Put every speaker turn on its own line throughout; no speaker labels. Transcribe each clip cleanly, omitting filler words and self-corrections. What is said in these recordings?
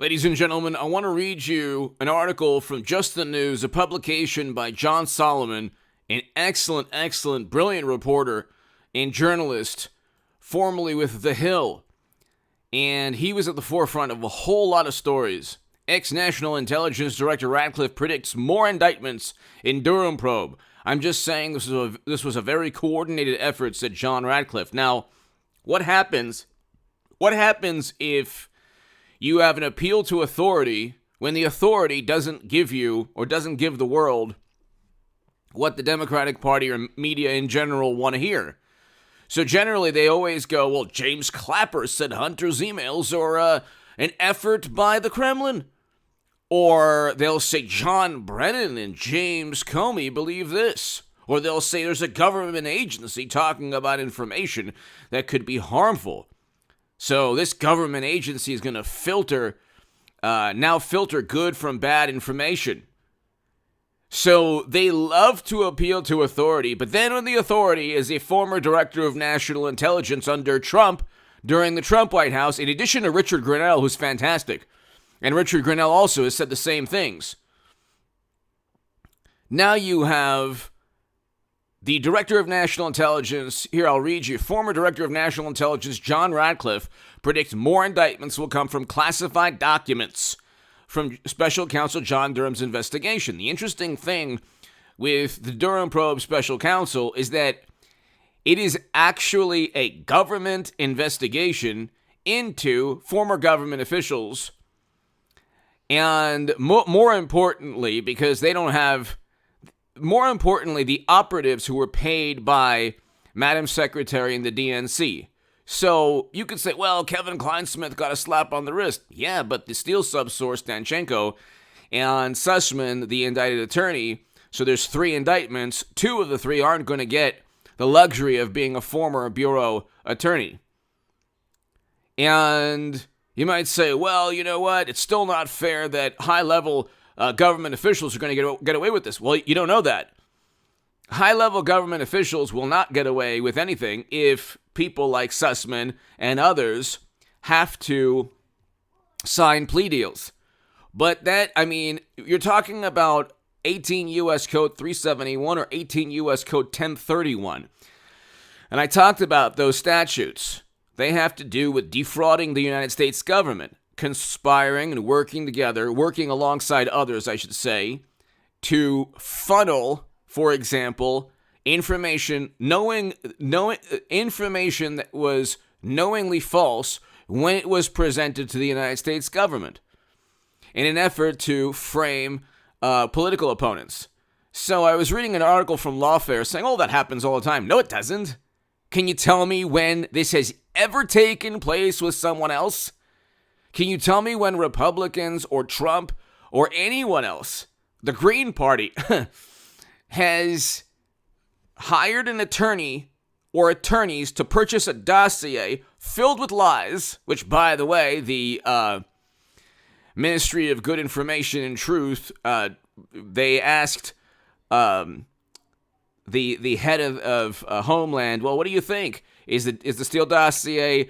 Ladies and gentlemen, I want to read you an article from Just the News, a publication by John Solomon, an excellent, brilliant reporter and journalist, formerly with The Hill. And he was at the forefront of a whole lot of stories. Ex-National Intelligence Director Ratcliffe predicts more indictments in Durham probe. I'm just saying this was a very coordinated effort, said John Ratcliffe. Now, what happens if you have an appeal to authority when the authority doesn't give you or doesn't give the world what the Democratic Party or media in general want to hear? So generally they always go, well, James Clapper said Hunter's emails are an effort by the Kremlin. Or they'll say John Brennan and James Comey believe this. Or they'll say there's a government agency talking about information that could be harmful. So this government agency is going to filter good from bad information. So they love to appeal to authority, but then when the authority is a former director of national intelligence under Trump, during the Trump White House, in addition to Richard Grenell, who's fantastic, and Richard Grenell also has said the same things. Now you have the Director of National Intelligence, here I'll read you, former Director of National Intelligence John Ratcliffe predicts more indictments will come from classified documents from Special Counsel John Durham's investigation. The interesting thing with the Durham Probe Special Counsel is that it is actually a government investigation into former government officials, and more importantly, because they don't have... More importantly, the operatives who were paid by Madam Secretary and the DNC. So you could say, well, Kevin Kleinsmith got a slap on the wrist. Yeah, but the Steel subsource, Danchenko, and Sussman, the indicted attorney, so there's 3 indictments. 2 of the 3 aren't going to get the luxury of being a former bureau attorney. And you might say, well, you know what? It's still not fair that high-level government officials are going to get away with this. Well, you don't know that. High-level government officials will not get away with anything if people like Sussman and others have to sign plea deals. But that, I mean, you're talking about 18 U.S. Code 371 or 18 U.S. Code 1031. And I talked about those statutes. They have to do with defrauding the United States government, conspiring and working together, working alongside others, I should say, to funnel, for example, information information that was knowingly false when it was presented to the United States government in an effort to frame political opponents. So I was reading an article from Lawfare saying, oh, that happens all the time. No, it doesn't. Can you tell me when this has ever taken place with someone else? Can you tell me when Republicans or Trump or anyone else, the Green Party, has hired an attorney or attorneys to purchase a dossier filled with lies, which, by the way, the Ministry of Good Information and Truth, they asked the head of Homeland, well, what do you think? Is the Steele dossier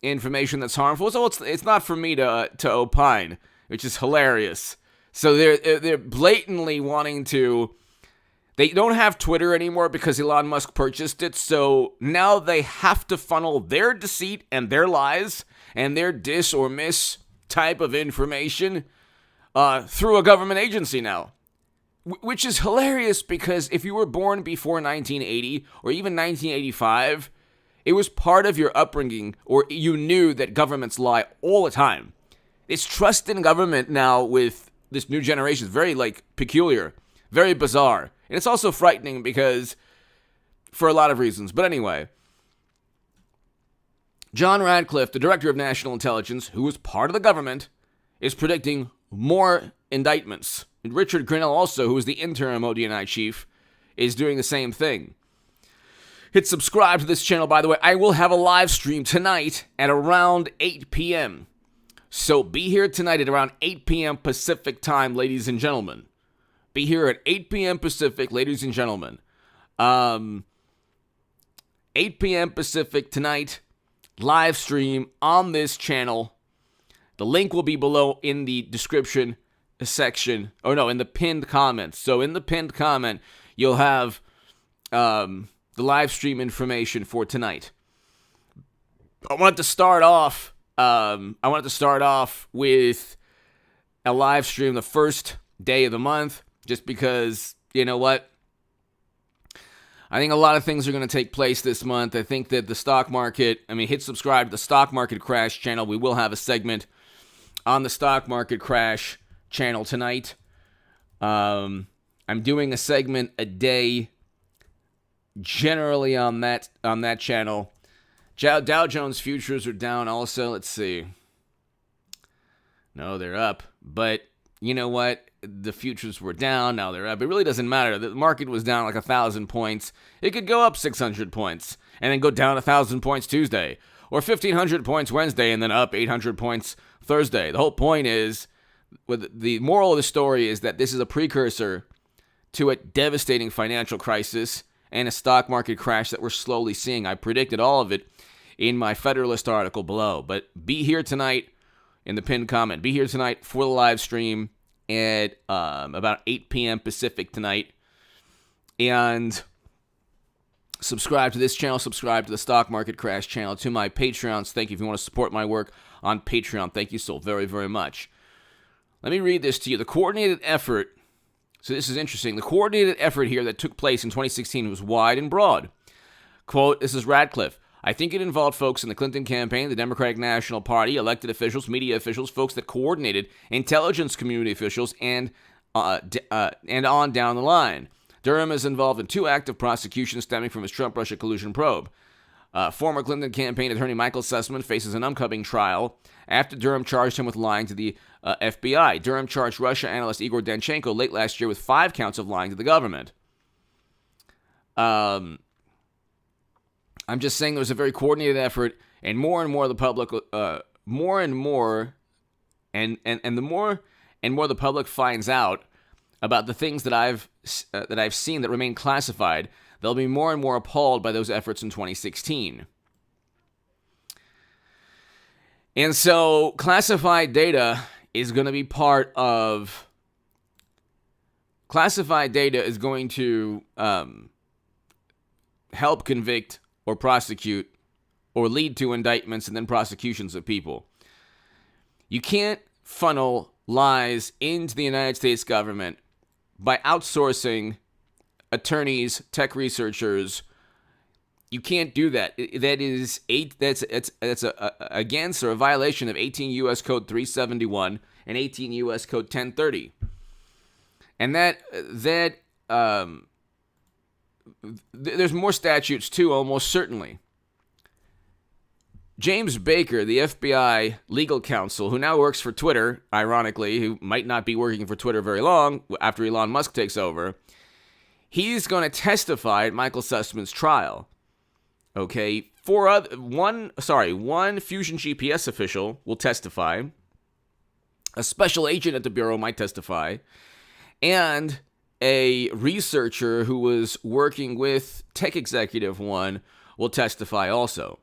information that's harmful? So it's not for me to opine, which is hilarious. So they're blatantly wanting to. They don't have Twitter anymore because Elon Musk purchased it. So now they have to funnel their deceit and their lies and their dis or miss type of information through a government agency now. Which is hilarious because if you were born before 1980 or even 1985, it was part of your upbringing, or you knew that governments lie all the time. This trust in government now with this new generation is very, peculiar, very bizarre. And it's also frightening because, for a lot of reasons. But anyway, John Ratcliffe, the Director of National Intelligence, who was part of the government, is predicting more indictments. And Richard Grenell also, who is the interim ODNI chief, is doing the same thing. Hit subscribe to this channel, by the way. I will have a live stream tonight at around 8 p.m. So be here tonight at around 8 p.m. Pacific time, ladies and gentlemen. Be here at 8 p.m. Pacific, ladies and gentlemen. 8 p.m. Pacific tonight, live stream on this channel. The link will be below in the description section, in the pinned comments. So in the pinned comment, you'll have the live stream information for tonight. I wanted to start off with a live stream the first day of the month, just because, you know what? I think a lot of things are going to take place this month. I think that the stock market, hit subscribe to the Stock Market Crash channel. We will have a segment on the Stock Market Crash channel tonight. I'm doing a segment a day generally on that channel. Dow Jones futures are down also. Let's see. No, they're up. But you know what? The futures were down. Now they're up. It really doesn't matter. The market was down like 1,000 points. It could go up 600 points and then go down 1,000 points Tuesday, or 1,500 points Wednesday and then up 800 points Thursday. The whole point is, the moral of the story is that this is a precursor to a devastating financial crisis and a stock market crash that we're slowly seeing. I predicted all of it in my Federalist article below. But be here tonight in the pinned comment. Be here tonight for the live stream at about 8 p.m. Pacific tonight. And subscribe to this channel. Subscribe to the Stock Market Crash channel. To my Patreons, thank you. If you want to support my work on Patreon, thank you so very, very much. Let me read this to you. The coordinated effort, so this is interesting. The coordinated effort here that took place in 2016 was wide and broad. Quote, this is Ratcliffe. I think it involved folks in the Clinton campaign, the Democratic National Party, elected officials, media officials, folks that coordinated, intelligence community officials, and on down the line. Durham is involved in 2 active prosecutions stemming from his Trump-Russia collusion probe. Former Clinton campaign attorney Michael Sussman faces an upcoming trial after Durham charged him with lying to the FBI. Durham charged Russia analyst Igor Danchenko late last year with 5 counts of lying to the government. I'm just saying there was a very coordinated effort, and more and more the public, the more the public finds out about the things that I've seen that remain classified, they'll be more and more appalled by those efforts in 2016. And so classified data is going to be part of... Classified data is going to help convict or prosecute or lead to indictments and then prosecutions of people. You can't funnel lies into the United States government by outsourcing attorneys, tech researchers. You can't do that. That's against or a violation of 18 U.S. Code 371 and 18 U.S. Code 1030. And there's more statutes too, almost certainly. James Baker, the FBI legal counsel, who now works for Twitter, ironically, who might not be working for Twitter very long after Elon Musk takes over, he's going to testify at Michael Sussman's trial. Okay, one Fusion GPS official will testify. A special agent at the Bureau might testify. And a researcher who was working with Tech Executive One will testify also.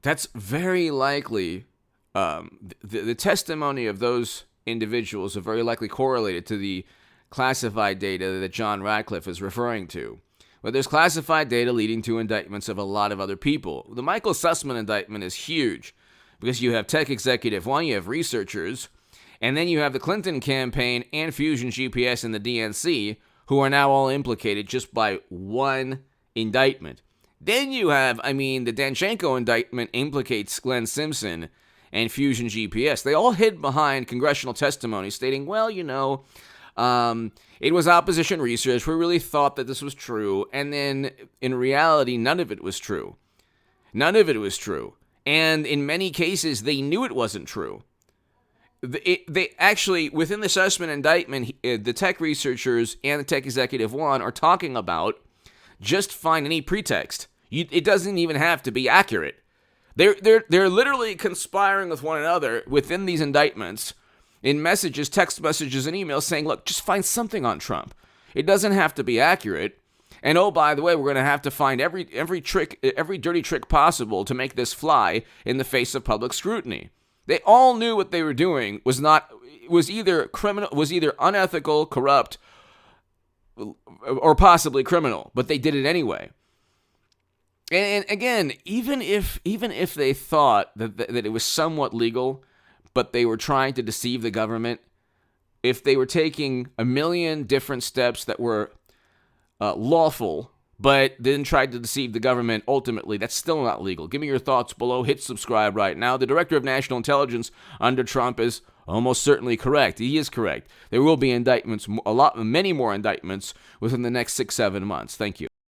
That's very likely, the testimony of those individuals are very likely correlated to the classified data that John Ratcliffe is referring to. But there's classified data leading to indictments of a lot of other people. The Michael Sussman indictment is huge because you have Tech Executive One, you have researchers, and then you have the Clinton campaign and Fusion GPS and the DNC, who are now all implicated just by one indictment. Then you have, the Danchenko indictment implicates Glenn Simpson and Fusion GPS. They all hid behind congressional testimony stating, it was opposition research. We really thought that this was true. And then in reality, none of it was true. None of it was true. And in many cases, they knew it wasn't true. They actually, within the Sussman indictment, the tech researchers and the Tech Executive One are talking about just find any pretext. It doesn't even have to be accurate. They're literally conspiring with one another within these indictments in messages, text messages, and emails saying, look, just find something on Trump. It doesn't have to be accurate. And oh, by the way, we're going to have to find every trick, every dirty trick possible to make this fly in the face of public scrutiny. They all knew what they were doing was either criminal, was either unethical, corrupt, or possibly criminal, but they did it anyway. And again, even if they thought that it was somewhat legal, but they were trying to deceive the government, if they were taking a million different steps that were lawful, but then tried to deceive the government, ultimately, that's still not legal. Give me your thoughts below. Hit subscribe right now. The Director of National Intelligence under Trump is almost certainly correct. He is correct. There will be indictments, many more indictments within the next 6-7 months. Thank you.